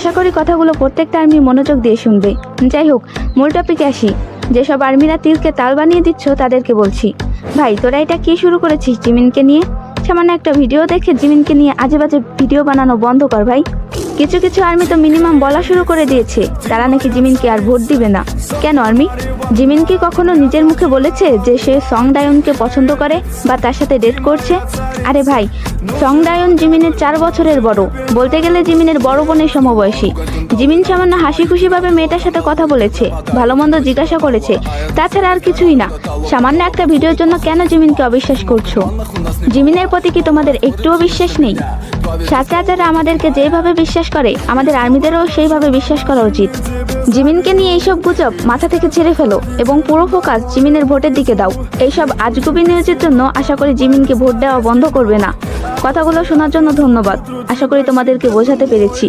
আশা করি কথাগুলো প্রত্যেকটা আর্মি মনোযোগ দিয়ে শুনবে। যাই হোক, মূল টপিকে আসি। যেসব আর্মিরা তিলকে তাল বানিয়ে দিচ্ছ তাদেরকে বলছি, ভাই তোরা এটা কি শুরু করেছিস জিমিনকে নিয়ে? সামান্য একটা ভিডিও দেখে জিমিনকে নিয়ে আজে বাজে ভিডিও বানানো বন্ধ কর ভাই। কিছু কিছু আর্মি তো মিনিমাম বলা শুরু করে দিয়েছে তারা নাকি জিমিনকে আর ভোট দিবে না। কেন আর্মি? জিমিন কি কখনো নিজের মুখে বলেছে যে সে সং ডায়নকে পছন্দ করে বা তার সাথে ডেট করছে? আরে ভাই, সং ডায়ন জিমিনের 4 বছরের বড়, বলতে গেলে জিমিনের বড় বোনের সমবয়সী। জিমিন সামান্য হাসি খুশিভাবে মেয়েটার সাথে কথা বলেছে, ভালো মন্দ জিজ্ঞাসা করেছে, তাছাড়া আর কিছুই না। সামান্য একটা ভিডিওর জন্য কেন জিমিনকে অবিশ্বাস করছো? জিমিনের প্রতি কি তোমাদের একটুও বিশ্বাস নেই? সাথে আমাদেরকে যেভাবে বিশ্বাস করে আমাদের আর্মিদেরও সেইভাবে বিশ্বাস করা উচিত। জিমিনকে নিয়ে এইসব গুজব মাথা থেকে ছেড়ে ফেলো এবং পুরো ফোকাস জিমিনের ভোটের দিকে দাও। এইসব আজগুবি নিউজের জন্য আশা করি জিমিনকে ভোট দেওয়া বন্ধ করবে না। কথাগুলো শোনার জন্য ধন্যবাদ। আশা করি তোমাদেরকে বোঝাতে পেরেছি।